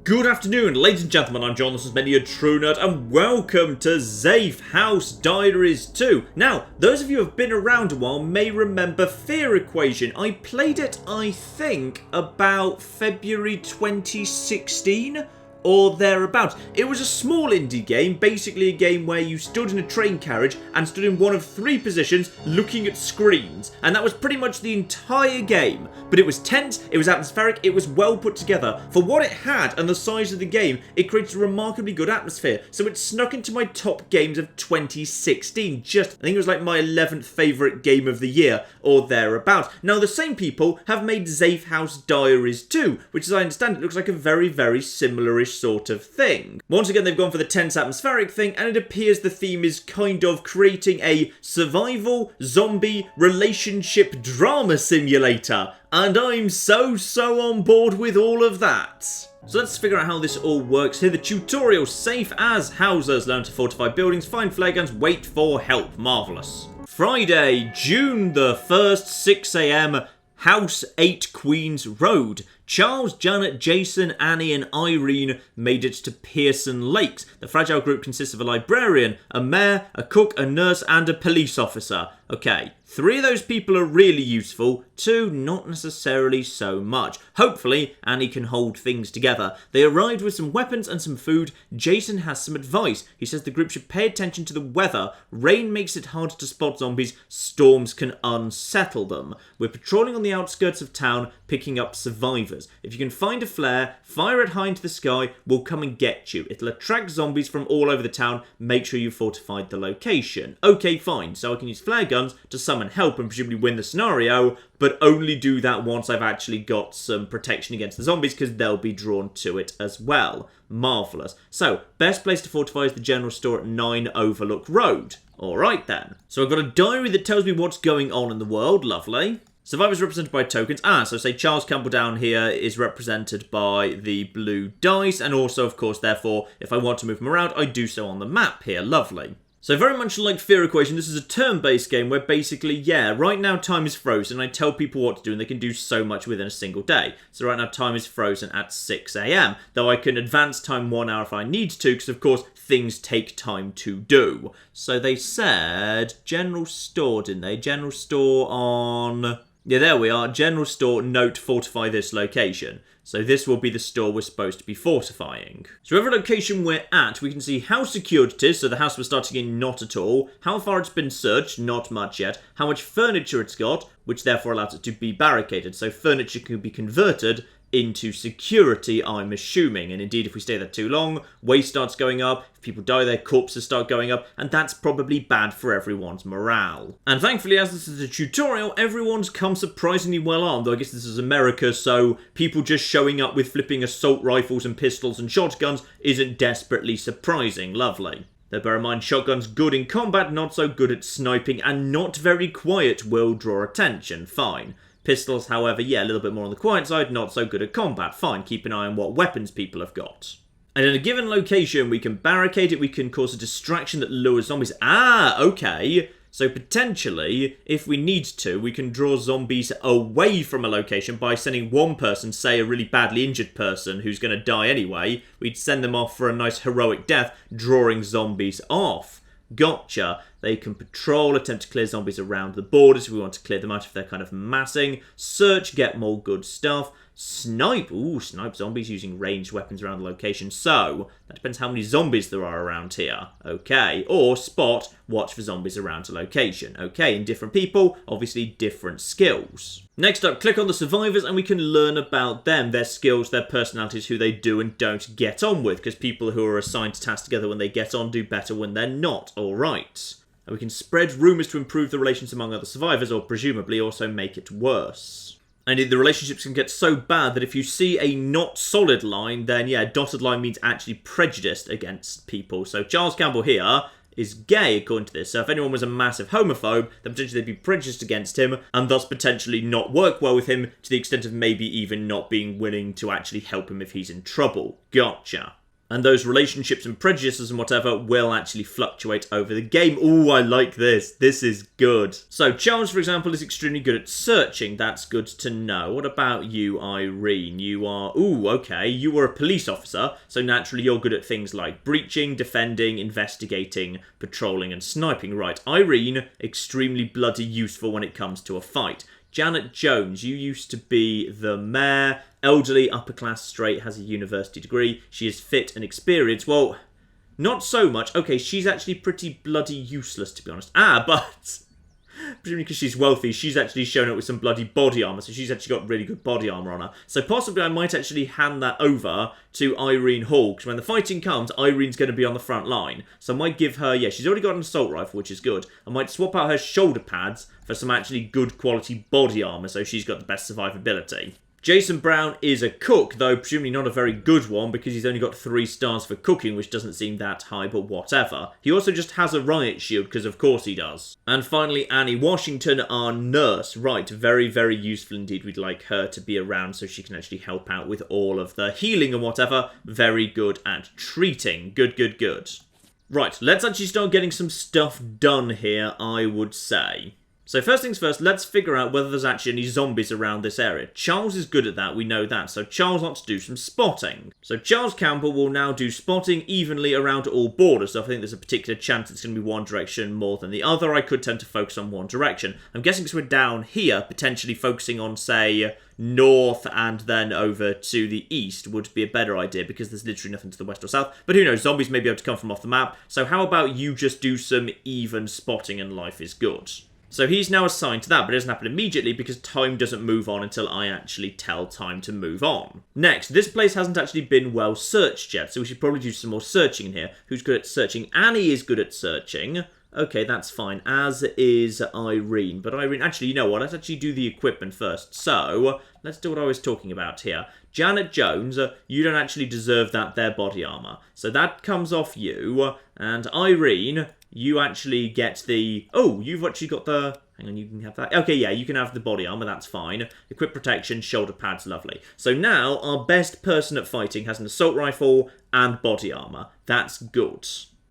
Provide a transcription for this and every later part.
Good afternoon, ladies and gentlemen, I'm John, this is many a true nerd, and welcome to Zafehouse Diaries 2. Now, those of you who have been around a while may remember Fear Equation. I played it, I think, about February 2016? Or thereabouts. It was a small indie game, basically a game where you stood in a train carriage and stood in one of three positions looking at screens. And that was pretty much the entire game. But it was tense, it was atmospheric, it was well put together. For what it had and the size of the game, it created a remarkably good atmosphere. So it snuck into my top games of 2016. I think it was like my 11th favourite game of the year, or thereabouts. Now the same people have made Zafehouse Diaries 2, which as I understand it looks like a very, very similar-ish sort of thing. Once again, they've gone for the tense atmospheric thing, and it appears the theme is kind of creating a survival zombie relationship drama simulator. And I'm so on board with all of that. So let's figure out how this all works here. The tutorial: safe as houses, learn to fortify buildings, find flare guns, wait for help. Marvellous. Friday, June the 1st, 6 AM, House 8 Queens Road. Charles, Janet, Jason, Annie and Irene made it to Pearson Lakes. The fragile group consists of a librarian, a mayor, a cook, a nurse and a police officer. Okay, 3 of those people are really useful, 2 not necessarily so much. Hopefully, Annie can hold things together. They arrived with some weapons and some food. Jason has some advice. He says the group should pay attention to the weather. Rain makes it hard to spot zombies. Storms can unsettle them. We're patrolling on the outskirts of town, picking up survivors. If you can find a flare, fire it high into the sky, we'll come and get you. It'll attract zombies from all over the town. Make sure you fortified the location. Okay, fine. So I can use flare guns to summon help and presumably win the scenario, but only do that once I've actually got some protection against the zombies, because they'll be drawn to it as well. Marvellous. So, best place to fortify is the general store at 9 Overlook Road. Alright then. So I've got a diary that tells me what's going on in the world. Lovely. Survivors represented by tokens. So say Charles Campbell down here is represented by the blue dice, and also, of course, therefore, if I want to move them around, I do so on the map here. Lovely. So very much like Fear Equation, this is a turn-based game where basically, right now time is frozen, and I tell people what to do, and they can do so much within a single day. So right now time is frozen at 6 AM, though I can advance time 1 hour if I need to, because of course, things take time to do. So they said general store, didn't they? General store on... Yeah, there we are. General store, note, fortify this location. So this will be the store we're supposed to be fortifying. So whatever location we're at, we can see how secured it is. So the house we're starting in, not at all. How far it's been searched, not much yet. How much furniture it's got, which therefore allows it to be barricaded. So furniture can be converted into security, I'm assuming. And indeed, if we stay there too long, waste starts going up. If people die, their corpses start going up. And that's probably bad for everyone's morale. And thankfully, as this is a tutorial, everyone's come surprisingly well armed. Though I guess this is America, so people just showing up with flipping assault rifles and pistols and shotguns isn't desperately surprising. Lovely. Though bear in mind, shotgun's good in combat, not so good at sniping, and not very quiet will draw attention. Fine. Pistols, however, a little bit more on the quiet side, not so good at combat. Fine, keep an eye on what weapons people have got. And in a given location, we can barricade it, we can cause a distraction that lures zombies. Okay. So potentially, if we need to, we can draw zombies away from a location by sending one person, say a really badly injured person who's going to die anyway, we'd send them off for a nice heroic death, drawing zombies off. Gotcha. They can patrol, attempt to clear zombies around the borders if we want to clear them out if they're kind of massing. Search, get more good stuff. Snipe. Ooh, snipe zombies using ranged weapons around the location. So, that depends how many zombies there are around here. Okay. Or spot, watch for zombies around a location. Okay, and different people, obviously different skills. Next up, click on the survivors and we can learn about them, their skills, their personalities, who they do and don't get on with, because people who are assigned to tasks together when they get on do better when they're not. Alright. And we can spread rumours to improve the relations among other survivors, or presumably also make it worse. And the relationships can get so bad that if you see a not solid line, then dotted line means actually prejudiced against people. So Charles Campbell here is gay, according to this. So if anyone was a massive homophobe, then potentially they'd be prejudiced against him, and thus potentially not work well with him, to the extent of maybe even not being willing to actually help him if he's in trouble. Gotcha. And those relationships and prejudices and whatever will actually fluctuate over the game. Ooh, I like this. This is good. So Charles, for example, is extremely good at searching. That's good to know. What about you, Irene? You are... Ooh, okay. You were a police officer, so naturally you're good at things like breaching, defending, investigating, patrolling, and sniping. Right, Irene, extremely bloody useful when it comes to a fight. Janet Jones, you used to be the mayor, elderly, upper class, straight, has a university degree. She is fit and experienced. Well, not so much. Okay, she's actually pretty bloody useless, to be honest. But presumably because she's wealthy, she's actually shown up with some bloody body armor, so she's actually got really good body armor on her. So possibly I might actually hand that over to Irene Hall, because when the fighting comes, Irene's going to be on the front line. So I might give her, yeah, she's already got an assault rifle, which is good. I might swap out her shoulder pads for some actually good quality body armor, so she's got the best survivability. Jason Brown is a cook, though presumably not a very good one because he's only got 3 stars for cooking, which doesn't seem that high, but whatever. He also just has a riot shield, because of course he does. And finally, Annie Washington, our nurse. Right, very, very useful indeed. We'd like her to be around so she can actually help out with all of the healing and whatever. Very good at treating. Good, good, good. Right, let's actually start getting some stuff done here, I would say. So first things first, let's figure out whether there's actually any zombies around this area. Charles is good at that, we know that, so Charles wants to do some spotting. So Charles Campbell will now do spotting evenly around all borders, so I think there's a particular chance it's going to be one direction more than the other. I could tend to focus on one direction. I'm guessing because we're down here, potentially focusing on, say, north and then over to the east would be a better idea because there's literally nothing to the west or south. But who knows, zombies may be able to come from off the map. So how about you just do some even spotting and life is good. So he's now assigned to that, but it doesn't happen immediately because time doesn't move on until I actually tell time to move on. Next, this place hasn't actually been well searched yet, so we should probably do some more searching in here. Who's good at searching? Annie is good at searching. Okay, that's fine, as is Irene. But Irene, actually, you know what? Let's actually do the equipment first. So, let's do what I was talking about here. Janet Jones, you don't actually deserve their body armor. So that comes off you. And Irene, you actually get the... Oh, you've actually got the... Hang on, you can have that. Okay, yeah, you can have the body armor, that's fine. Equip protection, shoulder pads, lovely. So now, our best person at fighting has an assault rifle and body armor. That's good.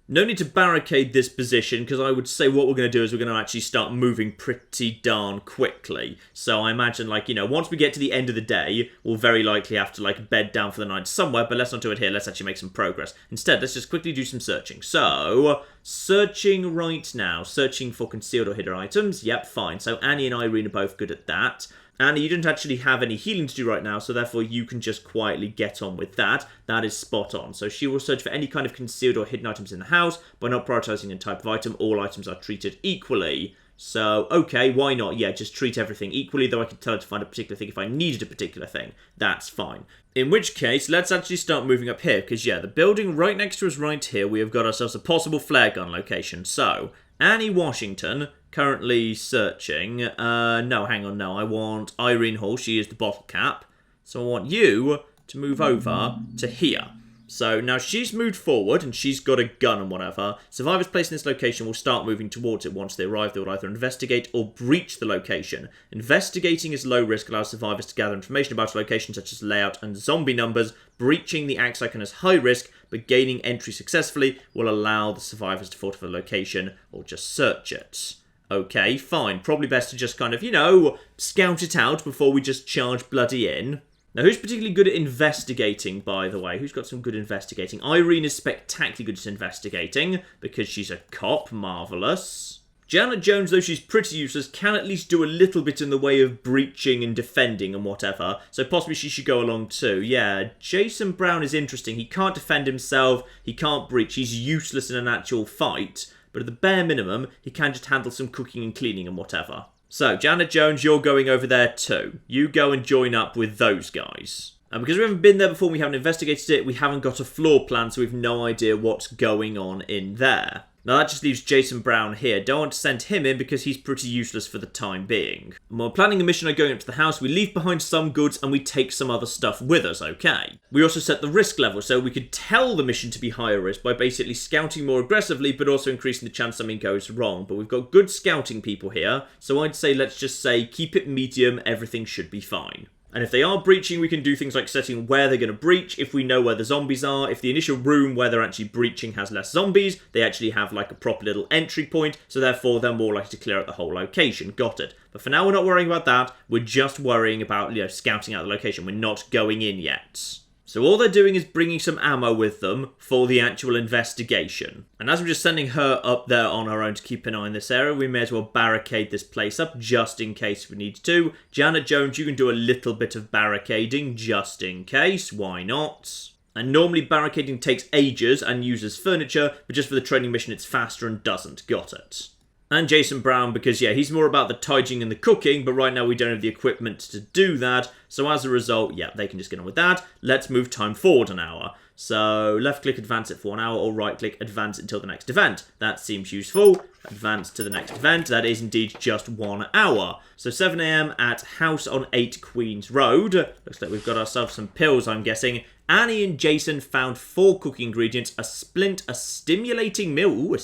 No need to barricade this position, because I would say what we're going to do is we're going to actually start moving pretty darn quickly. So I imagine, like, you know, once we get to the end of the day, we'll very likely have to, like, bed down for the night somewhere, but let's not do it here. Let's actually make some progress. Instead, let's just quickly do some searching. So, searching right now. Searching for concealed or hidden items. Yep, fine. So Annie and Irene are both good at that. Annie, you don't actually have any healing to do right now, so therefore you can just quietly get on with that. That is spot on. So she will search for any kind of concealed or hidden items in the house by not prioritizing a type of item. All items are treated equally. So, okay, why not? Yeah, just treat everything equally, though I could tell her to find a particular thing if I needed a particular thing. That's fine. In which case, let's actually start moving up here, because, yeah, the building right next to us right here, we have got ourselves a possible flare gun location. So, Annie Washington... currently searching. No, hang on, no. I want Irene Hall. She is the bottle cap. So I want you to move over to here. So now she's moved forward and she's got a gun and whatever. Survivors placed in this location will start moving towards it. Once they arrive, they will either investigate or breach the location. Investigating is low risk, allows survivors to gather information about a location such as layout and zombie numbers. Breaching the acts icon is high risk, but gaining entry successfully will allow the survivors to fortify the location or just search it. Okay, fine. Probably best to just kind of, you know, scout it out before we just charge bloody in. Now, who's particularly good at investigating, by the way? Who's got some good investigating? Irene is spectacularly good at investigating because she's a cop. Marvellous. Janet Jones, though she's pretty useless, can at least do a little bit in the way of breaching and defending and whatever. So possibly she should go along too. Yeah, Jason Brown is interesting. He can't defend himself. He can't breach. He's useless in an actual fight. But at the bare minimum, he can just handle some cooking and cleaning and whatever. So, Janet Jones, you're going over there too. You go and join up with those guys. And because we haven't been there before, we haven't investigated it, we haven't got a floor plan, so we've no idea what's going on in there. Now that just leaves Jason Brown here. Don't want to send him in because he's pretty useless for the time being. And while planning a mission like going up to the house, we leave behind some goods and we take some other stuff with us, okay? We also set the risk level, so we could tell the mission to be higher risk by basically scouting more aggressively, but also increasing the chance something goes wrong. But we've got good scouting people here, so I'd say let's just say keep it medium, everything should be fine. And if they are breaching, we can do things like setting where they're going to breach. If we know where the zombies are, if the initial room where they're actually breaching has less zombies, they actually have like a proper little entry point, so therefore they're more likely to clear out the whole location. Got it. But for now, we're not worrying about that. We're just worrying about, scouting out the location. We're not going in yet. So all they're doing is bringing some ammo with them for the actual investigation. And as we're just sending her up there on her own to keep an eye on this area, we may as well barricade this place up just in case we need to. Janet Jones, you can do a little bit of barricading just in case. Why not? And normally barricading takes ages and uses furniture, but just for the training mission it's faster and doesn't. Got it. And Jason Brown, because, he's more about the tidying and the cooking, but right now we don't have the equipment to do that. So as a result, they can just get on with that. Let's move time forward an hour. So left-click advance it for 1 hour, or right-click advance until the next event. That seems useful. Advance to the next event. That is indeed just 1 hour. So 7 AM at House on 8 Queens Road. Looks like we've got ourselves some pills, I'm guessing. Annie and Jason found 4 cooking ingredients, a splint, a stimulating meal,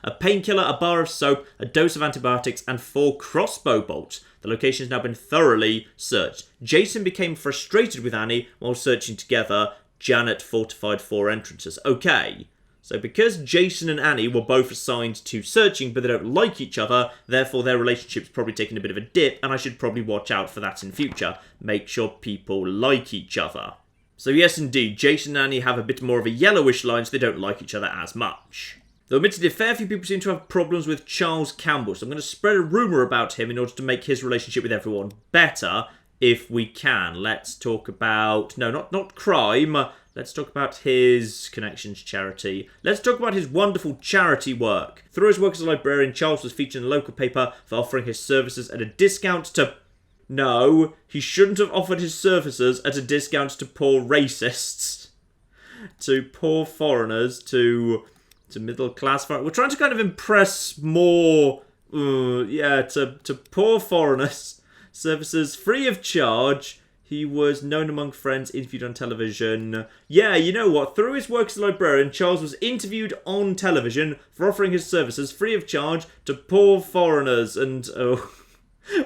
a painkiller, a bar of soap, a dose of antibiotics, and 4 crossbow bolts. The location has now been thoroughly searched. Jason became frustrated with Annie while searching together. Janet fortified 4 entrances. Okay. So because Jason and Annie were both assigned to searching, but they don't like each other, therefore their relationship's probably taken a bit of a dip, and I should probably watch out for that in future. Make sure people like each other. So yes, indeed, Jason and Annie have a bit more of a yellowish line, so they don't like each other as much. Though admittedly, a fair few people seem to have problems with Charles Campbell, so I'm going to spread a rumour about him in order to make his relationship with everyone better, if we can. Let's talk about... No, not crime. Let's talk about his connections charity. Let's talk about his wonderful charity work. Through his work as a librarian, Charles was featured in the local paper for offering his services at a discount to... No, he shouldn't have offered his services at a discount to poor racists, to poor foreigners, to middle class foreigners. We're trying to kind of impress more, to poor foreigners. Services free of charge. He was known among friends, interviewed on television. Yeah, you know what? Through his work as a librarian, Charles was interviewed on television for offering his services free of charge to poor foreigners and...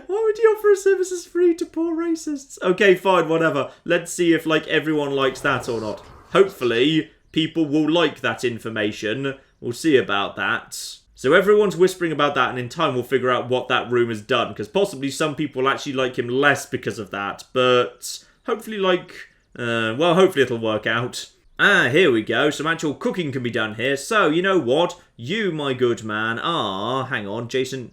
Why would he offer his services free to poor racists? Okay, fine, whatever. Let's see if, everyone likes that or not. Hopefully, people will like that information. We'll see about that. So everyone's whispering about that, and in time we'll figure out what that rumour's done, because possibly some people actually like him less because of that, but hopefully, hopefully it'll work out. Ah, here we go. Some actual cooking can be done here. So, you know what? You, my good man, are... Hang on, Jason...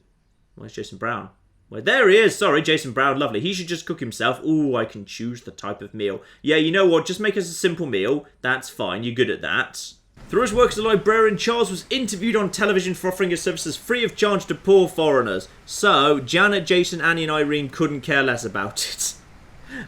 Where's Jason Brown? Well, there he is. Sorry, Jason Brown. Lovely. He should just cook himself. Ooh, I can choose the type of meal. Yeah, you know what? Just make us a simple meal. That's fine. You're good at that. Through his work as a librarian, Charles was interviewed on television for offering his services free of charge to poor foreigners. So, Janet, Jason, Annie and Irene couldn't care less about it.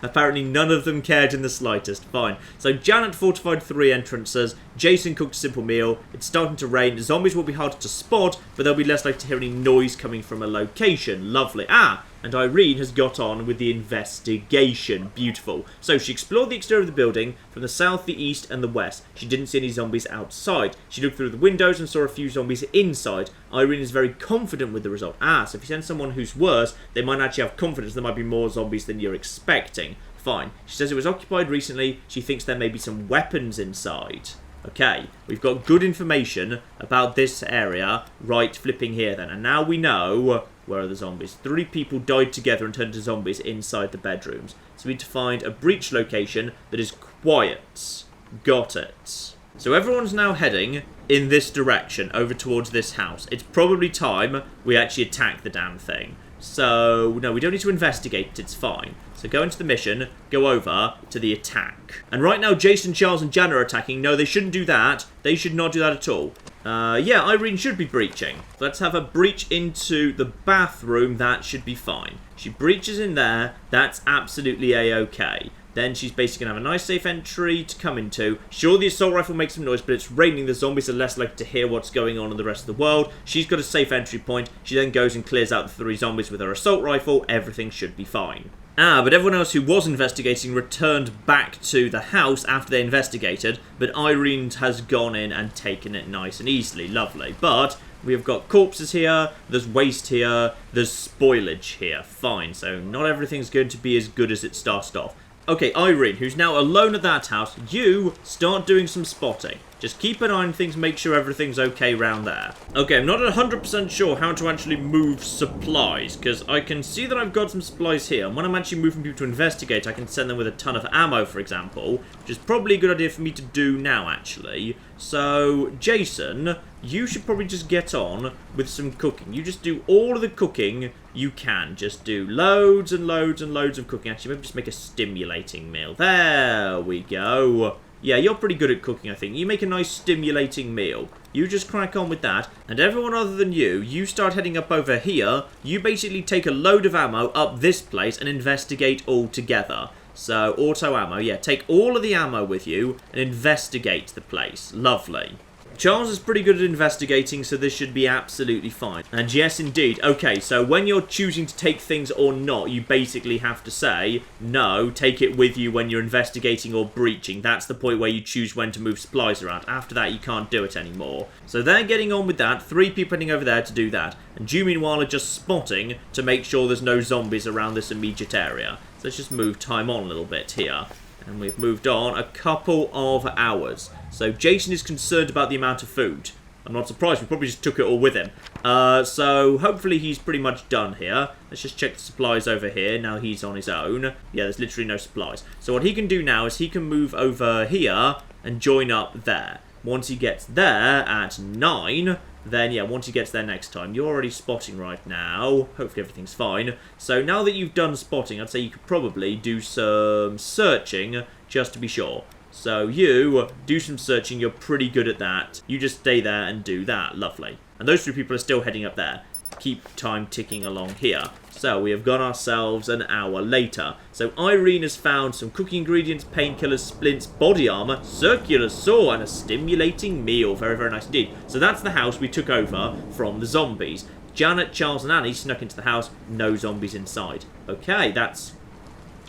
Apparently none of them cared in the slightest. Fine. So Janet fortified 3 entrances. Jason cooked a simple meal. It's starting to rain. Zombies will be harder to spot, but they'll be less likely to hear any noise coming from a location. Lovely. Ah, and Irene has got on with the investigation. Beautiful. So she explored the exterior of the building from the south, the east, and the west. She didn't see any zombies outside. She looked through the windows and saw a few zombies inside. Irene is very confident with the result. Ah, so if you send someone who's worse, they might actually have confidence there might be more zombies than you're expecting. Fine. She says it was occupied recently. She thinks there may be some weapons inside. Okay, we've got good information about this area right flipping here then. And now we know where are the zombies. 3 people died together and turned into zombies inside the bedrooms. So we need to find a breach location that is quiet. Got it. So everyone's now heading in this direction over towards this house. It's probably time we actually attack the damn thing. So, no, we don't need to investigate. It's fine. So go into the mission, go over to the attack. And right now, Jason, Charles, and Jana are attacking. No, they shouldn't do that. They should not do that at all. Yeah, Irene should be breaching. Let's have her breach into the bathroom. That should be fine. She breaches in there. That's absolutely a-okay. Then she's basically going to have a nice safe entry to come into. Sure, the assault rifle makes some noise, but it's raining. The zombies are less likely to hear what's going on in the rest of the world. She's got a safe entry point. She then goes and clears out the 3 zombies with her assault rifle. Everything should be fine. Ah, but everyone else who was investigating returned back to the house after they investigated, but Irene has gone in and taken it nice and easily. Lovely. But we have got corpses here, there's waste here, there's spoilage here. Fine, so not everything's going to be as good as it started off. Okay, Irene, who's now alone at that house, you start doing some spotting. Just keep an eye on things, make sure everything's okay round there. Okay, I'm not 100% sure how to actually move supplies, because I can see that I've got some supplies here. And when I'm actually moving people to investigate, I can send them with a ton of ammo, for example, which is probably a good idea for me to do now, actually. So, Jason, you should probably just get on with some cooking. You just do all of the cooking you can. Just do loads and loads and loads of cooking. Actually, maybe just make a stimulating meal. There we go. Yeah, you're pretty good at cooking, I think. You make a nice stimulating meal. You just crack on with that. And everyone other than you start heading up over here. You basically take a load of ammo up this place and investigate all together. So, auto ammo. Yeah, take all of the ammo with you and investigate the place. Lovely. Charles is pretty good at investigating, so this should be absolutely fine. And yes, indeed. Okay, so when you're choosing to take things or not, you basically have to say, no, take it with you when you're investigating or breaching. That's the point where you choose when to move supplies around. After that, you can't do it anymore. So they're getting on with that. 3 people heading over there to do that. And you, meanwhile, are just spotting to make sure there's no zombies around this immediate area. So let's just move time on a little bit here. And we've moved on a couple of hours. So Jason is concerned about the amount of food. I'm not surprised, we probably just took it all with him. So hopefully he's pretty much done here. Let's just check the supplies over here. Now he's on his own. Yeah, there's literally no supplies. So what he can do now is he can move over here and join up there. Once he gets there at 9... then, yeah, once he gets there next time, you're already spotting right now. Hopefully everything's fine. So now that you've done spotting, I'd say you could probably do some searching just to be sure. So you do some searching. You're pretty good at that. You just stay there and do that. Lovely. And those 3 people are still heading up there. Keep time ticking along here. So we have got ourselves an hour later. So Irene has found some cooking ingredients, painkillers, splints, body armor, circular saw, and a stimulating meal. Very, very nice indeed. So that's the house we took over from the zombies. Janet, Charles, and Annie snuck into the house. No zombies inside. Okay, that's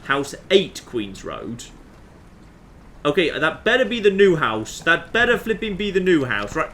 house 8, Queen's Road. Okay, that better be the new house. That better flipping be the new house, right?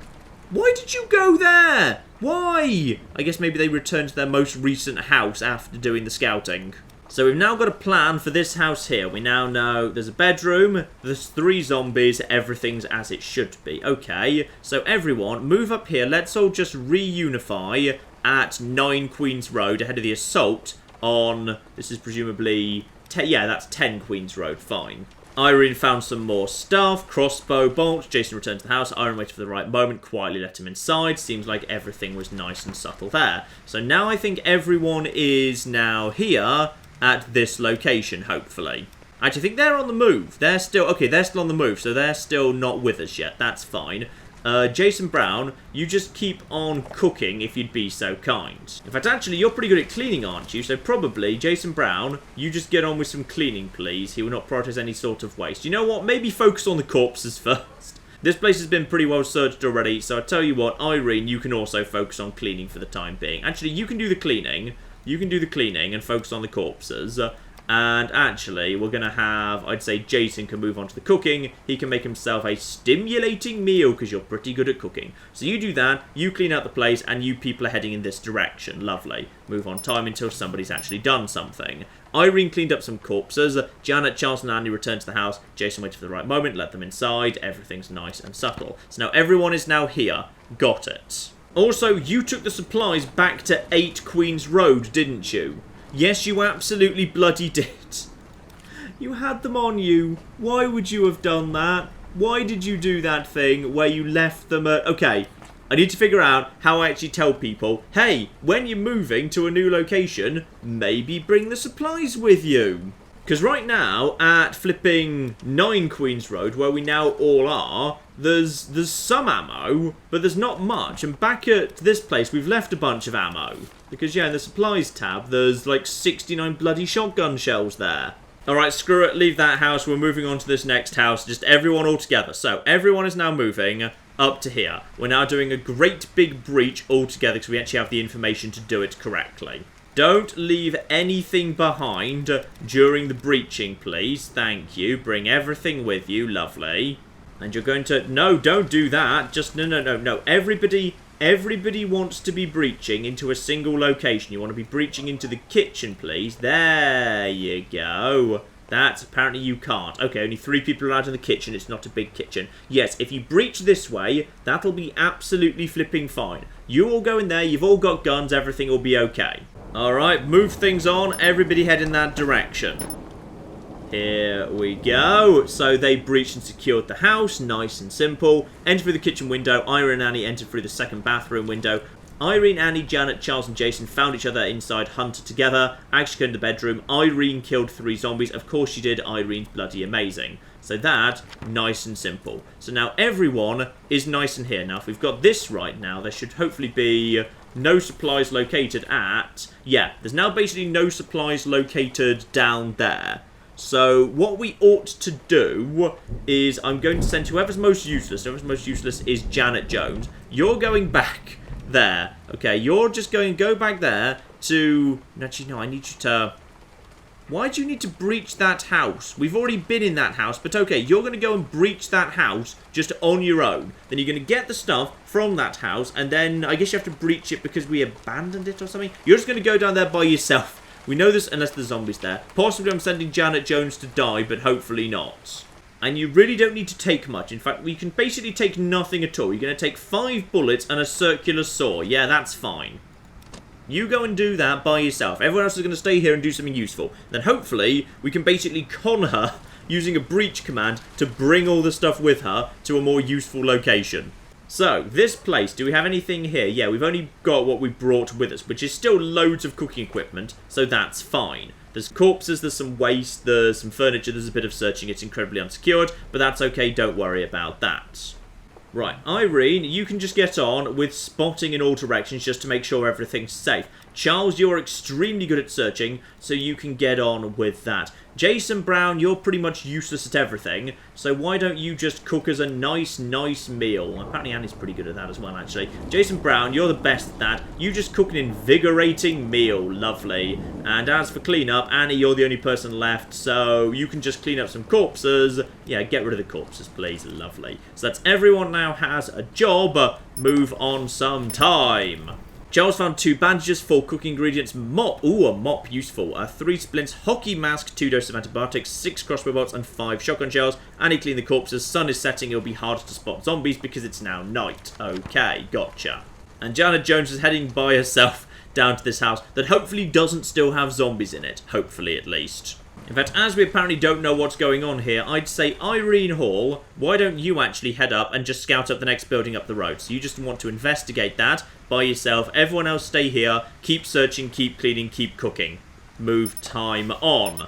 Why did you go there? Why? I guess maybe they returned to their most recent house after doing the scouting. So we've now got a plan for this house here. We now know there's a bedroom, there's 3 zombies, everything's as it should be. Okay, so everyone, move up here. Let's all just reunify at 9 Queen's Road ahead of the assault on, this is presumably, yeah, that's 10 Queen's Road, fine. Irene found some more stuff, crossbow, bolts. Jason returned to the house. Irene waited for the right moment, quietly let him inside. Seems like everything was nice and subtle there. So now I think everyone is now here at this location, hopefully. Actually, I think they're on the move. They're still, okay, they're still on the move, so they're still not with us yet. That's fine. Jason Brown, you just keep on cooking if you'd be so kind. In fact, actually, you're pretty good at cleaning, aren't you? So probably, Jason Brown, you just get on with some cleaning, please. He will not prioritise any sort of waste. You know what? Maybe focus on the corpses first. This place has been pretty well searched already, so I tell you what, Irene, you can also focus on cleaning for the time being. Actually, you can do the cleaning. You can do the cleaning and focus on the corpses. And actually, we're going to have, I'd say Jason can move on to the cooking. He can make himself a stimulating meal because you're pretty good at cooking. So you do that, you clean out the place, and you people are heading in this direction. Lovely. Move on time until somebody's actually done something. Irene cleaned up some corpses. Janet, Charles, and Andy returned to the house. Jason waited for the right moment, let them inside. Everything's nice and subtle. So now everyone is now here. Got it. Also, you took the supplies back to 8 Queen's Road, didn't you? Yes, you absolutely bloody did. You had them on you. Why would you have done that? Why did you do that thing where you left them at... Okay, I need to figure out how I actually tell people, hey, when you're moving to a new location, maybe bring the supplies with you. Because right now, at flipping 9 Queen's Road, where we now all are, there's some ammo, but there's not much. And back at this place, we've left a bunch of ammo. Because, yeah, in the supplies tab, there's like 69 bloody shotgun shells there. Alright, screw it, leave that house. We're moving on to this next house. Just everyone all together. So, everyone is now moving up to here. We're now doing a great big breach all together because we actually have the information to do it correctly. Don't leave anything behind during the breaching, please. Thank you. Bring everything with you. Lovely. And you're going to... No, don't do that. Just... No. Everybody wants to be breaching into a single location. You want to be breaching into the kitchen, please. There you go. That's apparently you can't. Okay, only 3 people are allowed in the kitchen. It's not a big kitchen. Yes, if you breach this way, that'll be absolutely flipping fine. You all go in there. You've all got guns. Everything will be okay. Alright, move things on. Everybody head in that direction. Here we go. So they breached and secured the house. Nice and simple. Enter through the kitchen window. Irene and Annie entered through the second bathroom window. Irene, Annie, Janet, Charles and Jason found each other inside, hunted together. Actually in the bedroom. Irene killed 3 zombies. Of course she did. Irene's bloody amazing. So that, nice and simple. So now everyone is nice in here. Now if we've got this right now, there should hopefully be no supplies located at... Yeah, there's now basically no supplies located down there. So what we ought to do is I'm going to send whoever's most useless. Whoever's most useless is Janet Jones. You're going back there. Okay, you're just going to go back there to... Actually, no, I need you to... Why do you need to breach that house? We've already been in that house, but okay, you're going to go and breach that house just on your own. Then you're going to get the stuff from that house, and then I guess you have to breach it because we abandoned it or something. You're just going to go down there by yourself. We know this unless there's zombies there. Possibly I'm sending Janet Jones to die, but hopefully not. And you really don't need to take much. In fact, we can basically take nothing at all. You're going to take 5 bullets and a circular saw. Yeah, that's fine. You go and do that by yourself. Everyone else is going to stay here and do something useful. Then hopefully we can basically con her using a breach command to bring all the stuff with her to a more useful location. So, this place, do we have anything here? Yeah, we've only got what we brought with us, which is still loads of cooking equipment, so that's fine. There's corpses, there's some waste, there's some furniture, there's a bit of searching, it's incredibly unsecured, but that's okay, don't worry about that. Right, Irene, you can just get on with spotting in all directions just to make sure everything's safe. Charles, you're extremely good at searching, so you can get on with that. Jason Brown, you're pretty much useless at everything, so why don't you just cook us a nice meal? Apparently Annie's pretty good at that as well, actually. Jason Brown, you're the best at that. You just cook an invigorating meal. Lovely. And as for cleanup, Annie, you're the only person left, so you can just clean up some corpses. Yeah, get rid of the corpses, please. Lovely. So that's everyone now has a job. Move on some time. Charles found 2 bandages, 4 cooking ingredients, mop. Ooh, a mop, useful. 3 splints, hockey mask, 2 doses of antibiotics, 6 crossbow bolts, and 5 shotgun shells. And he cleaned the corpses. Sun is setting. It'll be harder to spot zombies because it's now night. Okay, gotcha. And Janet Jones is heading by herself down to this house that hopefully doesn't still have zombies in it. Hopefully, at least. In fact, as we apparently don't know what's going on here, I'd say, Irene Hall, why don't you actually head up and just scout up the next building up the road? So you just want to investigate that by yourself. Everyone else stay here. Keep searching, keep cleaning, keep cooking. Move time on.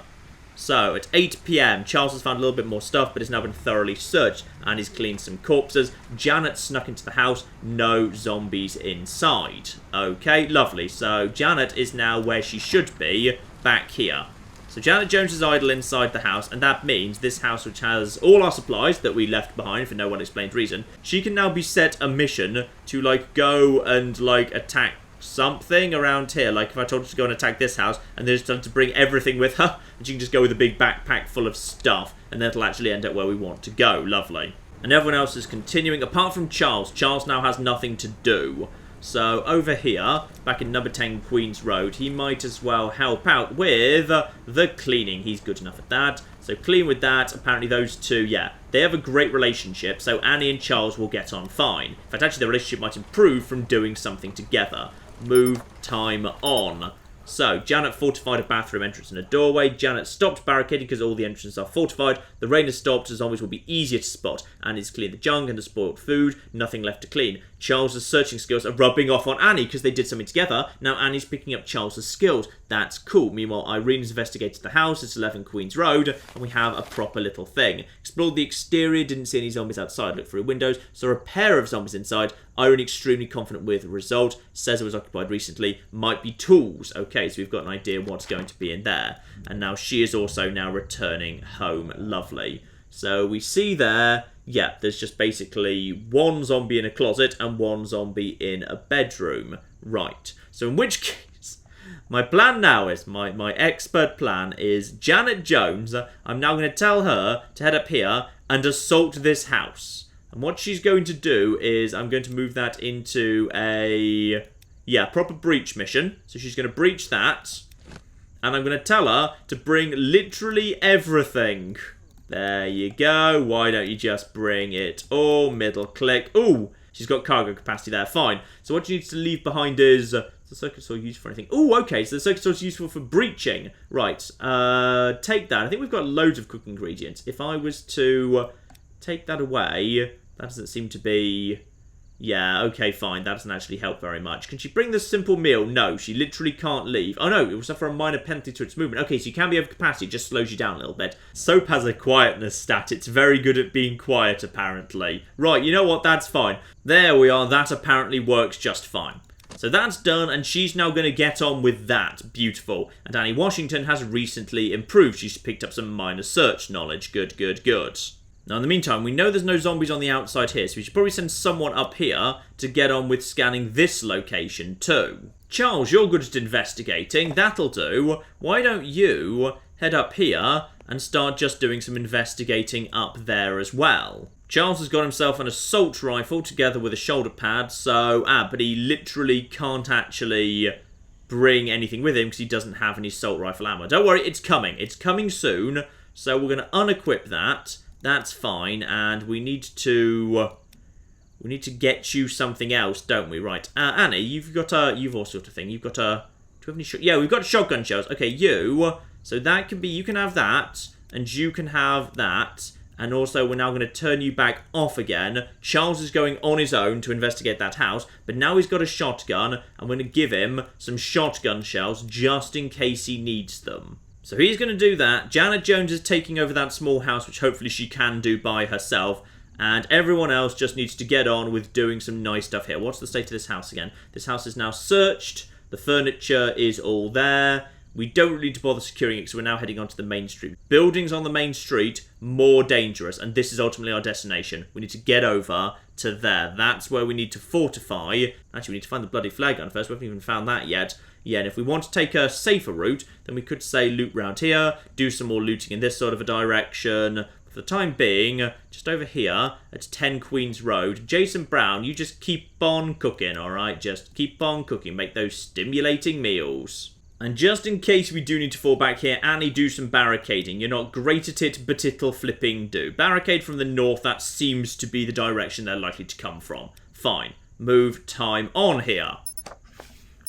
So, at 8 PM, Charles has found a little bit more stuff, but it's now been thoroughly searched, and he's cleaned some corpses. Janet snuck into the house. No zombies inside. Okay, lovely. So, Janet is now where she should be, back here. So Janet Jones is idle inside the house, and that means this house, which has all our supplies that we left behind for no unexplained reason, she can now be set a mission to, like, go and, like, attack something around here. Like, if I told her to go and attack this house, and then just have to bring everything with her, and she can just go with a big backpack full of stuff, and then it'll actually end up where we want to go. Lovely. And everyone else is continuing, apart from Charles. Charles now has nothing to do. So, over here, back in number 10 Queen's Road, he might as well help out with the cleaning. He's good enough at that. So, clean with that. Apparently those two, yeah, they have a great relationship, so Annie and Charles will get on fine. In fact, actually, the relationship might improve from doing something together. Move time on. So, Janet fortified a bathroom entrance and a doorway. Janet stopped barricading because all the entrances are fortified. The rain has stopped, so zombies will be easier to spot. Annie's cleaned the junk and the spoiled food. Nothing left to clean. Charles' searching skills are rubbing off on Annie because they did something together. Now Annie's picking up Charles' skills. That's cool. Meanwhile, Irene's investigated the house. It's 11 Queen's Road, and we have a proper little thing. Explored the exterior, didn't see any zombies outside. Looked through windows, saw a pair of zombies inside. Irene extremely confident with the result. Says it was occupied recently. Might be tools. Okay, so we've got an idea what's going to be in there. And now she is also now returning home. Lovely. So we see there, yeah, there's just basically one zombie in a closet and one zombie in a bedroom. Right. So in which case, My plan now is, my expert plan is Janet Jones. I'm now going to tell her to head up here and assault this house. And what she's going to do is I'm going to move that into a, proper breach mission. So she's going to breach that. And I'm going to tell her to bring literally everything. There you go. Why don't you just bring it all? Middle click. Ooh, she's got cargo capacity there. Fine. So what she needs to leave behind is... the circuit saw used for anything. Ooh, okay. So the circuit saw is useful for breaching. Right. Take that. I think we've got loads of cooking ingredients. If I was to take that away, that doesn't seem to be... Yeah, okay, fine. That doesn't actually help very much. Can she bring the simple meal? No, she literally can't leave. Oh no, it will suffer a minor penalty to its movement. Okay, so you can be over capacity, it just slows you down a little bit. Soap has a quietness stat. It's very good at being quiet, apparently. Right, you know what? That's fine. There we are. That apparently works just fine. So that's done, and she's now going to get on with that. Beautiful. And Annie Washington has recently improved. She's picked up some minor search knowledge. Good, good, good. Now, in the meantime, we know there's no zombies on the outside here, so we should probably send someone up here to get on with scanning this location too. Charles, you're good at investigating. That'll do. Why don't you head up here and start just doing some investigating up there as well? Charles has got himself an assault rifle together with a shoulder pad, so... but he literally can't actually bring anything with him because he doesn't have any assault rifle ammo. Don't worry, it's coming. It's coming soon, so we're going to unequip that. That's fine, and we need to get you something else, don't we? Right, Annie, you've all sort of thing. You've got a... Do we have any... Yeah, we've got shotgun shells. Okay, you... So that can be... You can have that, and you can have that, and also we're now going to turn you back off again. Charles is going on his own to investigate that house, but now he's got a shotgun. I'm going to give him some shotgun shells just in case he needs them. So he's going to do that. Janet Jones is taking over that small house, which hopefully she can do by herself. And everyone else just needs to get on with doing some nice stuff here. What's the state of this house again? This house is now searched. The furniture is all there. We don't really need to bother securing it because we're now heading onto the main street. Buildings on the main street, more dangerous. And this is ultimately our destination. We need to get over to there. That's where we need to fortify. Actually, we need to find the bloody flag gun first. We haven't even found that yet. Yeah, and if we want to take a safer route, then we could say loot round here, do some more looting in this sort of a direction. For the time being, just over here at 10 Queens Road, Jason Brown, you just keep on cooking, alright? Just keep on cooking, make those stimulating meals. And just in case we do need to fall back here, Annie, do some barricading. You're not great at it, but it'll flipping do. Barricade from the north, that seems to be the direction they're likely to come from. Fine. Move time on here.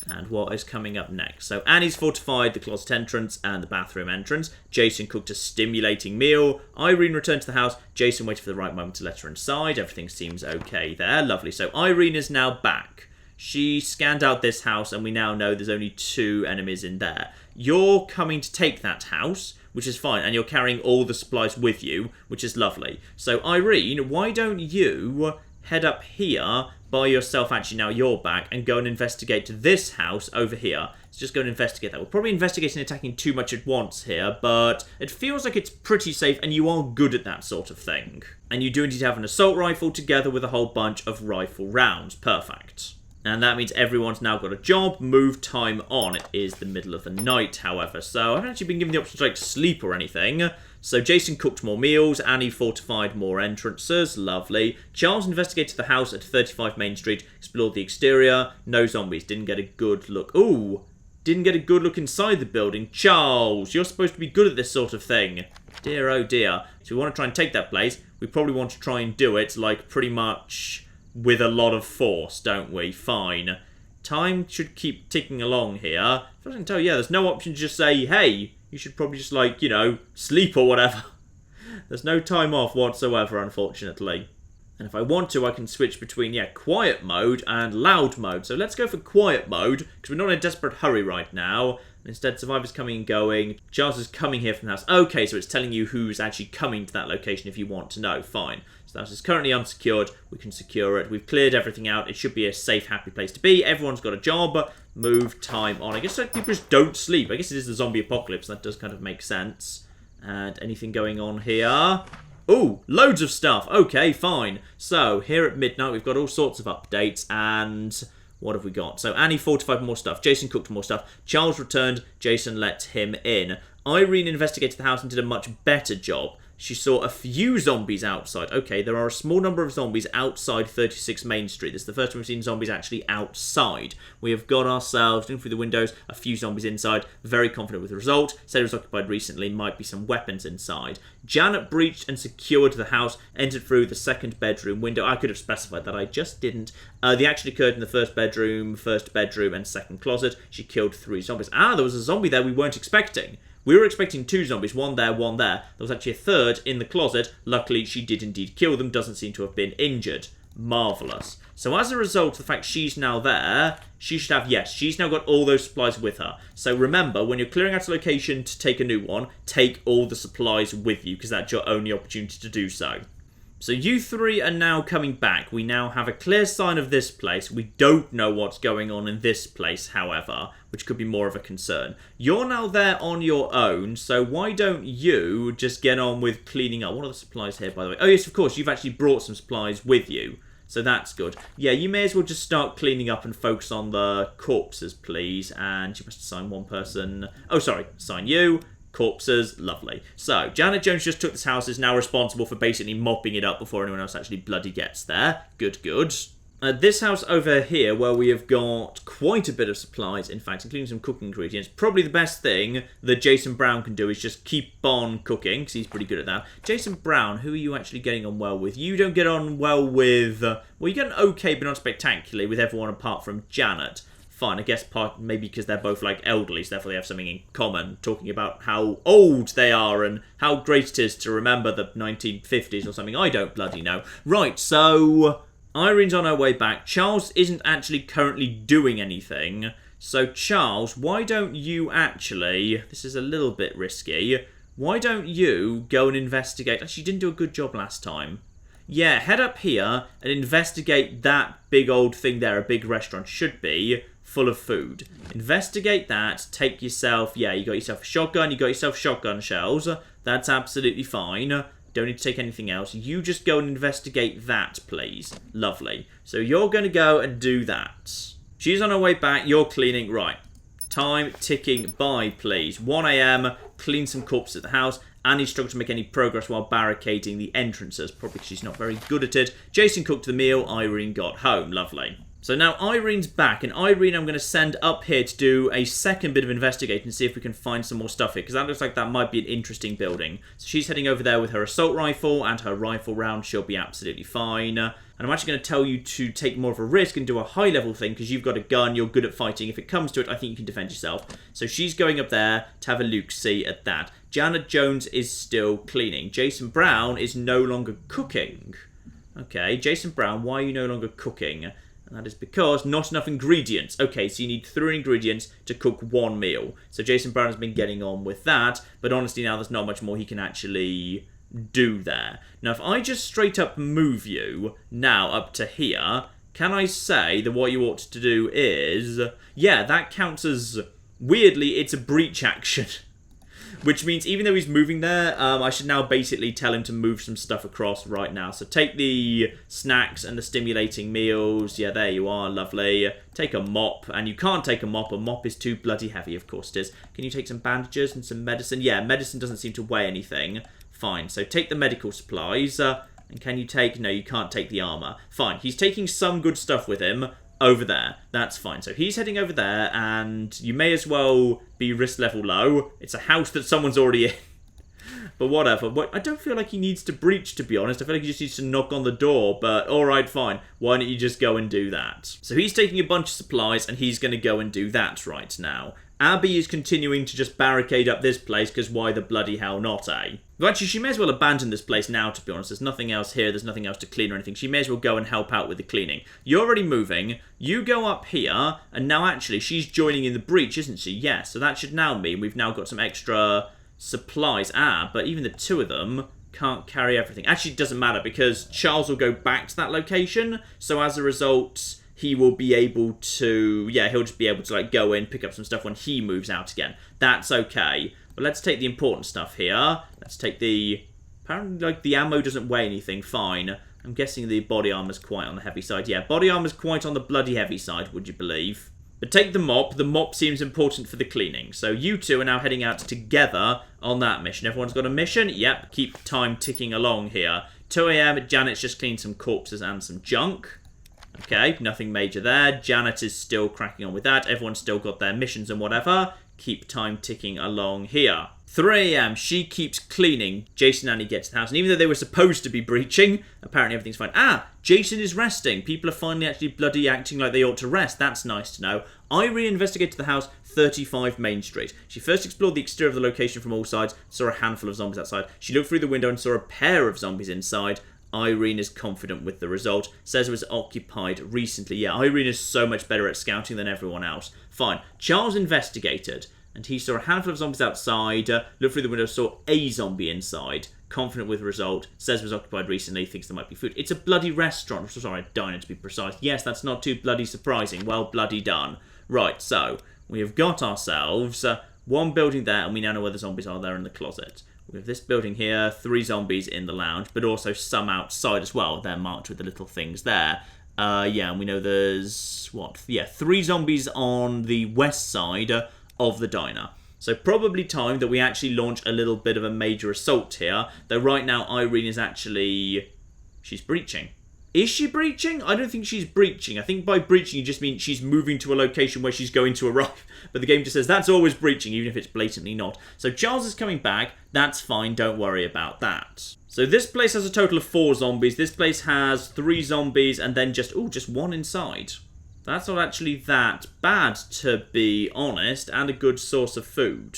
And what is coming up next? So Annie's fortified the closet entrance and the bathroom entrance. Jason cooked a stimulating meal. Irene returned to the house. Jason waited for the right moment to let her inside. Everything seems okay there. Lovely. So Irene is now back. She scanned out this house and we now know there's only 2 enemies in there. You're coming to take that house, which is fine. And you're carrying all the supplies with you, which is lovely. So Irene, why don't you head up here by yourself, actually now you're back, and go and investigate this house over here. So just go and investigate that. We're probably investigating and attacking too much at once here, but it feels like it's pretty safe and you are good at that sort of thing. And you do indeed have an assault rifle together with a whole bunch of rifle rounds. Perfect. And that means everyone's now got a job. Move time on. It is the middle of the night, however, so I haven't actually been given the option to, like, sleep or anything. So Jason cooked more meals, Annie fortified more entrances, lovely. Charles investigated the house at 35 Main Street, explored the exterior, no zombies, didn't get a good look. Ooh, didn't get a good look inside the building. Charles, you're supposed to be good at this sort of thing. Dear, oh dear. So we want to try and take that place. We probably want to try and do it, like, pretty much with a lot of force, don't we? Fine. Time should keep ticking along here. If I can tell, yeah, there's no option to just say, hey, you should probably just, like, you know, sleep or whatever. There's no time off whatsoever, unfortunately. And if I want to, I can switch between, yeah, quiet mode and loud mode. So let's go for quiet mode, because we're not in a desperate hurry right now. And instead, survivors coming and going. Charles is coming here from the house. Okay, so it's telling you who's actually coming to that location if you want to know. Fine. So the house is currently unsecured. We can secure it. We've cleared everything out. It should be a safe, happy place to be. Everyone's got a job. Move time on. I guess like, people just don't sleep. I guess it is the zombie apocalypse. That does kind of make sense. And anything going on here? Ooh, loads of stuff. Okay, fine. So, here at midnight, we've got all sorts of updates, and What have we got? So Annie fortified more stuff. Jason cooked more stuff. Charles returned. Jason let him in. Irene investigated the house and did a much better job. She saw a few zombies outside. Okay, there are a small number of zombies outside 36 Main Street. This is the first time we've seen zombies actually outside. We have got ourselves, looking through the windows, a few zombies inside. Very confident with the result. Said it was occupied recently. Might be some weapons inside. Janet breached and secured the house, entered through the second bedroom window. I could have specified that, I just didn't. The action occurred in the first bedroom, and second closet. She killed 3 zombies. Ah, there was a zombie there we weren't expecting. We were expecting 2 zombies, one there, one there. There was actually a third in the closet. Luckily, she did indeed kill them. Doesn't seem to have been injured. Marvellous. So as a result of the fact she's now there, she should have, yes, she's now got all those supplies with her. So remember, when you're clearing out a location to take a new one, take all the supplies with you, because that's your only opportunity to do so. So you 3 are now coming back. We now have a clear sign of this place. We don't know what's going on in this place, however, which could be more of a concern. You're now there on your own, so why don't you just get on with cleaning up? What are the supplies here, by the way? Oh, yes, of course, you've actually brought some supplies with you. So that's good. Yeah, you may as well just start cleaning up and focus on the corpses, please. And you must assign one person. Oh, sorry, assign you. Corpses, lovely. So, Janet Jones just took this house, is now responsible for basically mopping it up before anyone else actually bloody gets there. Good, good. This house over here, where we have got quite a bit of supplies, in fact, including some cooking ingredients, probably the best thing that Jason Brown can do is just keep on cooking, because he's pretty good at that. Jason Brown, who are you actually getting on well with? You don't get on well with... well, you get on okay, but not spectacularly, with everyone apart from Janet. Fine, I guess maybe because they're both like elderly, so therefore they have something in common, talking about how old they are and how great it is to remember the 1950s or something. I don't bloody know. Right, so Irene's on her way back. Charles isn't actually currently doing anything. So Charles, why don't you actually, this is a little bit risky, why don't you go and investigate? Actually, you didn't do a good job last time. Yeah, head up here and investigate that big old thing there, a big restaurant should be full of food. Investigate that, take yourself, yeah, you got yourself a shotgun, you got yourself shotgun shells, that's absolutely fine. Don't need to take anything else. You just go and investigate that, please. Lovely. So you're going to go and do that. She's on her way back, you're cleaning, right. Time ticking by, please. 1 AM, clean some corpses at the house. Annie struggled to make any progress while barricading the entrances. Probably because she's not very good at it. Jason cooked the meal. Irene got home. Lovely. So now Irene's back. And Irene I'm going to send up here to do a second bit of investigating and see if we can find some more stuff here. Because that looks like that might be an interesting building. So she's heading over there with her assault rifle and her rifle round. She'll be absolutely fine. And I'm actually going to tell you to take more of a risk and do a high-level thing because you've got a gun, you're good at fighting. If it comes to it, I think you can defend yourself. So she's going up there to have a look-see at that. Janet Jones is still cleaning. Jason Brown is no longer cooking. Okay, Jason Brown, why are you no longer cooking? And that is because not enough ingredients. Okay, so you need 3 ingredients to cook 1 meal. So Jason Brown has been getting on with that, but honestly now there's not much more he can actually do there. Now, if I just straight up move you now up to here, can I say that what you ought to do is... yeah, that counts as... weirdly, it's a breach action. Which means even though he's moving there, I should now basically tell him to move some stuff across right now. So take the snacks and the stimulating meals. Yeah, there you are. Lovely. Take a mop. And you can't take a mop. A mop is too bloody heavy, of course it is. Can you take some bandages and some medicine? Yeah, medicine doesn't seem to weigh anything. Fine. So take the medical supplies. And can you take... no, you can't take the armor. Fine. He's taking some good stuff with him. Over there. That's fine. So he's heading over there, and you may as well be risk level low. It's a house that someone's already in. But whatever. I don't feel like he needs to breach, to be honest. I feel like he just needs to knock on the door. But alright, fine. Why don't you just go and do that? So he's taking a bunch of supplies, and he's going to go and do that right now. Abby is continuing to just barricade up this place, because why the bloody hell not, eh? But actually, she may as well abandon this place now, to be honest. There's nothing else here. There's nothing else to clean or anything. She may as well go and help out with the cleaning. You're already moving. You go up here, and now actually, she's joining in the breach, isn't she? Yes, so that should now mean we've now got some extra supplies. Ah, but even the 2 of them can't carry everything. Actually, it doesn't matter, because Charles will go back to that location, so as a result... he will be able to, yeah, he'll just be able to, like, go in, pick up some stuff when he moves out again. That's okay. But let's take the important stuff here. Let's take the, apparently, like, the ammo doesn't weigh anything, fine. I'm guessing the body armor's quite on the heavy side. Yeah, body armor's quite on the bloody heavy side, would you believe? But take the mop. The mop seems important for the cleaning. So you two are now heading out together on that mission. Everyone's got a mission? Yep, keep time ticking along here. 2 a.m, Janet's just cleaned some corpses and some junk. Okay, nothing major there. Janet is still cracking on with that. Everyone's still got their missions and whatever. Keep time ticking along here. 3 a.m, she keeps cleaning. Jason and Annie get to the house. And even though they were supposed to be breaching, apparently everything's fine. Ah, Jason is resting. People are finally actually bloody acting like they ought to rest. That's nice to know. Irene investigated the house, 35 Main Street. She first explored the exterior of the location from all sides, saw a handful of zombies outside. She looked through the window and saw a pair of zombies inside. Irene is confident with the result. Says it was occupied recently. Yeah, Irene is so much better at scouting than everyone else. Fine. Charles investigated, and he saw a handful of zombies outside. Looked through the window, saw a zombie inside. Confident with the result. Says it was occupied recently. Thinks there might be food. It's a bloody restaurant. Sorry, a diner to be precise. Yes, that's not too bloody surprising. Well bloody done. Right, so we have got ourselves one building there, and we now know where the zombies are there in the closet. We have this building here, 3 zombies in the lounge, but also some outside as well. They're marked with the little things there. Yeah, and we know there's, 3 zombies on the west side of the diner. So probably time that we actually launch a little bit of a major assault here. Though right now Irene is actually, she's breaching. Is she breaching? I don't think she's breaching. I think by breaching you just mean she's moving to a location where she's going to arrive. But the game just says that's always breaching, even if it's blatantly not. So Charles is coming back. That's fine. Don't worry about that. So this place has a total of 4 zombies. This place has 3 zombies and then just 1 inside. That's not actually that bad, to be honest, and a good source of food.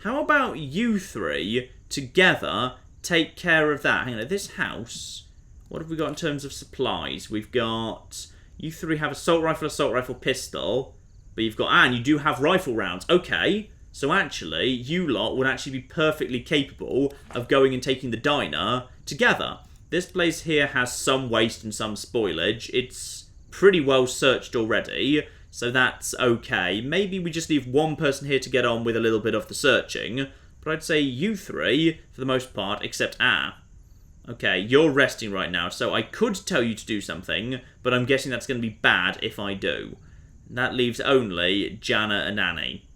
How about you 3 together take care of that? Hang on, this house... What have we got in terms of supplies? We've got... You 3 have assault rifle, pistol. But you've got... And you do have rifle rounds. Okay. So actually, you lot would actually be perfectly capable of going and taking the diner together. This place here has some waste and some spoilage. It's pretty well searched already. So that's okay. Maybe we just leave one person here to get on with a little bit of the searching. But I'd say you 3, for the most part, except Okay, you're resting right now, so I could tell you to do something, but I'm guessing that's going to be bad if I do. That leaves only Jana and Annie.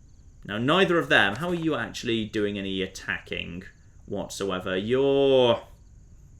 Now, neither of them, how are you actually doing any attacking whatsoever? You're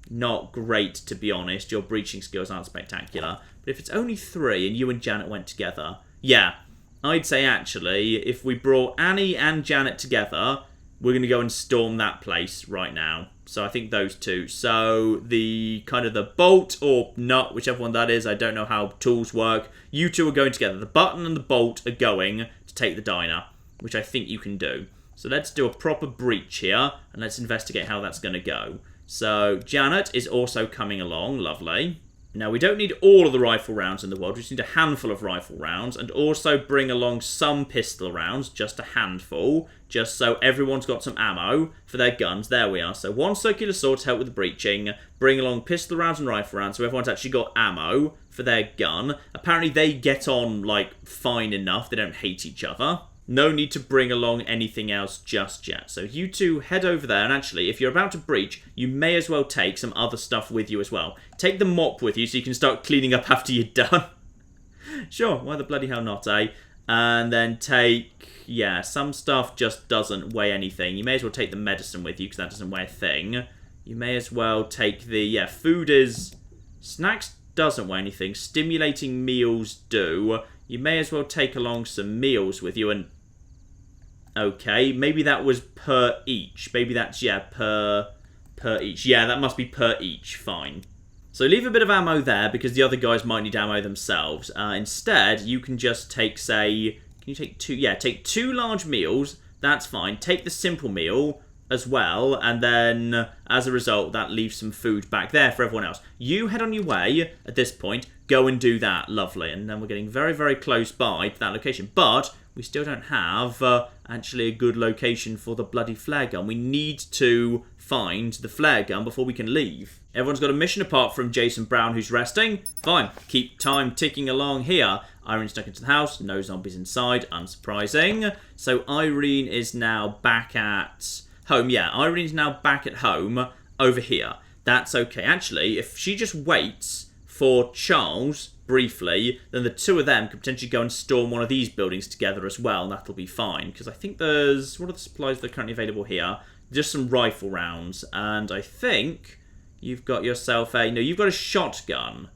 not great, to be honest. Your breaching skills aren't spectacular. But if it's only 3 and you and Janet went together, yeah, I'd say actually, if we brought Annie and Janet together, we're going to go and storm that place right now. So I think those 2. So the kind of the bolt or nut, whichever one that is, I don't know how tools work. You 2 are going together. The button and the bolt are going to take the diner, which I think you can do. So let's do a proper breach here, and let's investigate how that's going to go. So Janet is also coming along. Lovely. Now, we don't need all of the rifle rounds in the world. We just need a handful of rifle rounds, and also bring along some pistol rounds, just a handful, just so everyone's got some ammo for their guns. There we are. So 1 circular sword to help with the breaching. Bring along pistol rounds and rifle rounds, so everyone's actually got ammo for their gun. Apparently they get on, like, fine enough. They don't hate each other. No need to bring along anything else just yet. So you 2 head over there, and actually, if you're about to breach, you may as well take some other stuff with you as well. Take the mop with you so you can start cleaning up after you're done. Sure, why the bloody hell not, eh? And then take, some stuff just doesn't weigh anything. You may as well take the medicine with you, because that doesn't weigh a thing. You may as well take the, food is... Snacks doesn't weigh anything. Stimulating meals do. You may as well take along some meals with you, and... Okay, maybe that was per each. Maybe that's, per each. Yeah, that must be per each. Fine. So leave a bit of ammo there, because the other guys might need ammo themselves. Instead, you can just take, say... Can you take 2? Yeah, take 2 large meals. That's fine. Take the simple meal as well, and then, as a result, that leaves some food back there for everyone else. You head on your way at this point. Go and do that. Lovely. And then we're getting very, very close by to that location. But we still don't have, actually, a good location for the bloody flare gun. We need to find the flare gun before we can leave. Everyone's got a mission apart from Jason Brown, who's resting. Fine. Keep time ticking along here. Irene snuck into the house. No zombies inside. Unsurprising. So Irene is now back at home. Yeah, Irene's now back at home over here. That's okay. Actually, if she just waits for Charles briefly, then the two of them could potentially go and storm one of these buildings together as well, and that'll be fine. Because I think there's... What are the supplies that are currently available here? Just some rifle rounds. And I think you've got yourself a... No, you've got a shotgun.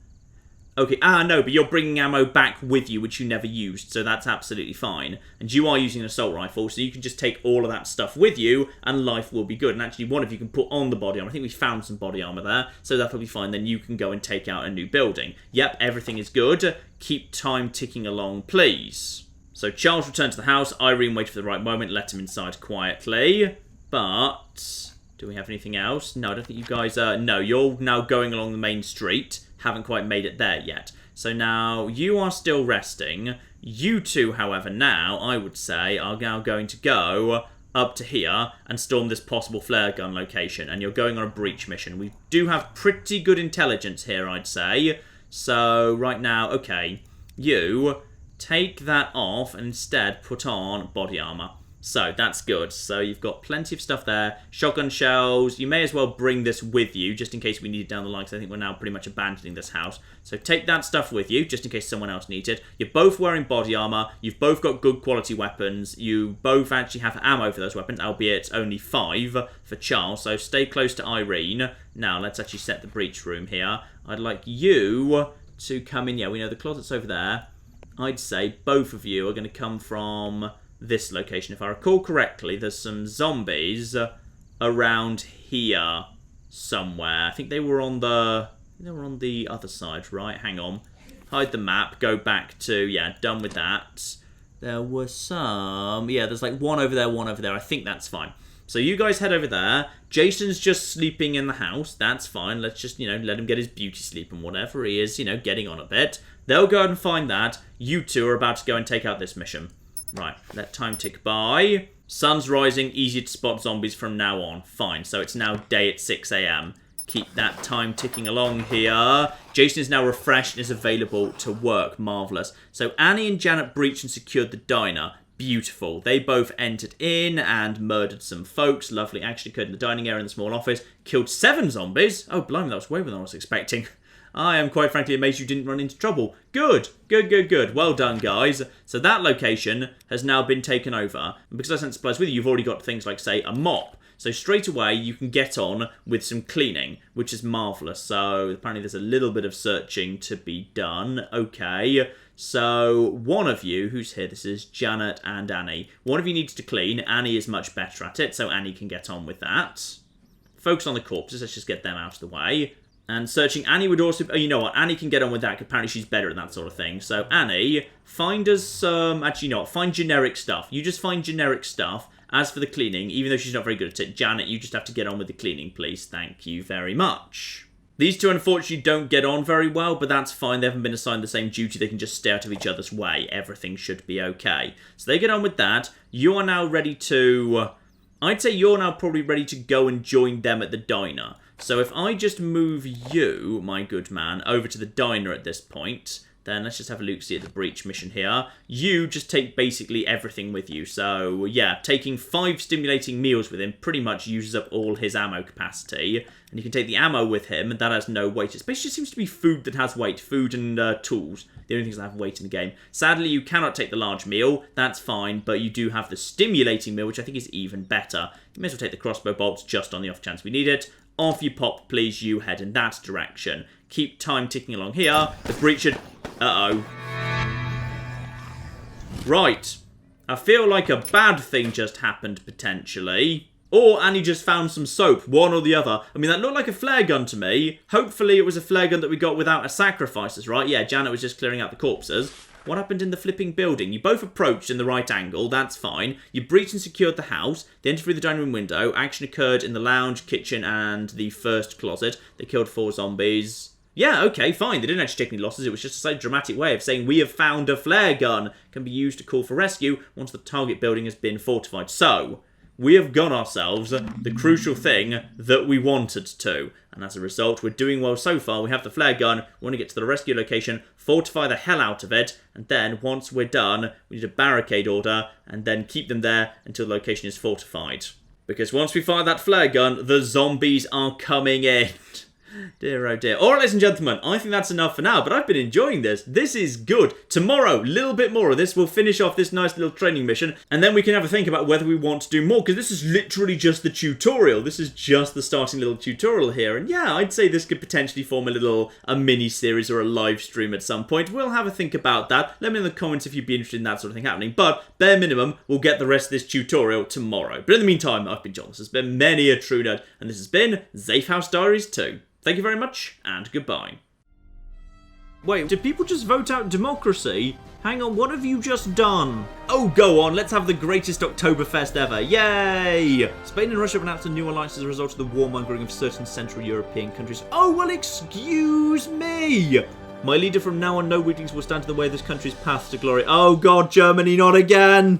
Okay, no, but you're bringing ammo back with you, which you never used, so that's absolutely fine. And you are using an assault rifle, so you can just take all of that stuff with you, and life will be good. And actually, one of you can put on the body armor. I think we found some body armor there, so that'll be fine. Then you can go and take out a new building. Yep, everything is good. Keep time ticking along, please. So Charles returned to the house. Irene waited for the right moment, let him inside quietly. But... do we have anything else? No, I don't think you guys are... No, you're now going along the main street. Haven't quite made it there yet. So now you are still resting. You two, however, now, I would say, are now going to go up to here and storm this possible flare gun location. And you're going on a breach mission. We do have pretty good intelligence here, I'd say. So right now, okay, you take that off and instead put on body armor. So, that's good. So, you've got plenty of stuff there. Shotgun shells. You may as well bring this with you, just in case we need it down the line, because I think we're now pretty much abandoning this house. So, take that stuff with you, just in case someone else needs it. You're both wearing body armor. You've both got good quality weapons. You both actually have ammo for those weapons, albeit only 5 for Charles. So, stay close to Irene. Now, let's actually set the breach room here. I'd like you to come in. Yeah, we know the closet's over there. I'd say both of you are going to come from... this location. If I recall correctly, there's some zombies around here somewhere. I think they were on the other side, right? Hang on. Hide the map. Go back to... yeah, done with that. There were some... yeah, there's like one over there, one over there. I think that's fine. So you guys head over there. Jason's just sleeping in the house. That's fine. Let's just, let him get his beauty sleep and whatever. He is, getting on a bit. They'll go and find that. You two are about to go and take out this mission. Right, let time tick by. Sun's rising, easier to spot zombies from now on. Fine, so it's now day at 6 AM. Keep that time ticking along here. Jason is now refreshed and is available to work. Marvellous. So Annie and Janet breached and secured the diner. Beautiful. They both entered in and murdered some folks. Lovely action occurred in the dining area in the small office. Killed 7 zombies. Oh, blimey, that was way more than I was expecting. I am quite frankly amazed you didn't run into trouble. Good. Good, good, good. Well done, guys. So that location has now been taken over. And because I sent supplies with you, you've already got things like, say, a mop. So straight away, you can get on with some cleaning, which is marvellous. So apparently there's a little bit of searching to be done. Okay. So one of you, who's here? This is Janet and Annie. One of you needs to clean. Annie is much better at it, so Annie can get on with that. Focus on the corpses. Let's just get them out of the way. And searching, Annie would also... oh, you know what? Annie can get on with that, because apparently she's better at that sort of thing. So, Annie, find us some... actually, you know what? Find generic stuff. You just find generic stuff. As for the cleaning, even though she's not very good at it, Janet, you just have to get on with the cleaning, please. Thank you very much. These two, unfortunately, don't get on very well, but that's fine. They haven't been assigned the same duty. They can just stay out of each other's way. Everything should be okay. So they get on with that. You are now ready to... I'd say you're now probably ready to go and join them at the diner. So if I just move you, my good man, over to the diner at this point, then let's just have a look-see at the breach mission here. You just take basically everything with you. So, yeah, taking 5 stimulating meals with him pretty much uses up all his ammo capacity. And you can take the ammo with him, and that has no weight. It basically seems to be food that has weight. Food and tools. The only things that have weight in the game. Sadly, you cannot take the large meal. That's fine, but you do have the stimulating meal, which I think is even better. You may as well take the crossbow bolts just on the off chance we need it. Off you pop, please. You head in that direction. Keep time ticking along here. The breach should... uh-oh. Right. I feel like a bad thing just happened, potentially. Or Annie just found some soap, one or the other. I mean, that looked like a flare gun to me. Hopefully it was a flare gun that we got without a sacrifices, right? Yeah, Janet was just clearing out the corpses. What happened in the flipping building? You both approached in the right angle, that's fine. You breached and secured the house. They entered through the dining room window. Action occurred in the lounge, kitchen, and the first closet. They killed 4 zombies. Yeah, okay, fine. They didn't actually take any losses. It was just a slight dramatic way of saying we have found a flare gun. Can be used to call for rescue once the target building has been fortified. So, we have got ourselves the crucial thing that we wanted to. And as a result, we're doing well so far. We have the flare gun. We want to get to the rescue location, fortify the hell out of it, and then, once we're done, we need a barricade order, and then keep them there until the location is fortified. Because once we fire that flare gun, the zombies are coming in. Dear oh dear. Alright, ladies and gentlemen, I think that's enough for now, but I've been enjoying this. This is good. Tomorrow, a little bit more of this. We'll finish off this nice little training mission, and then we can have a think about whether we want to do more, because this is literally just the tutorial. This is just the starting little tutorial here, and yeah, I'd say this could potentially form a mini-series or a live stream at some point. We'll have a think about that. Let me know in the comments if you'd be interested in that sort of thing happening, but bare minimum, we'll get the rest of this tutorial tomorrow. But in the meantime, I've been John. This has been many a true nerd, and this has been Zafehouse Diaries 2. Thank you very much, and goodbye. Wait, did people just vote out democracy? Hang on, what have you just done? Oh, go on, let's have the greatest Oktoberfest ever. Yay! Spain and Russia have announced a new alliance as a result of the warmongering of certain Central European countries. Oh, well, excuse me! My leader from now on, no weaklings will stand in the way of this country's path to glory. Oh, God, Germany, not again!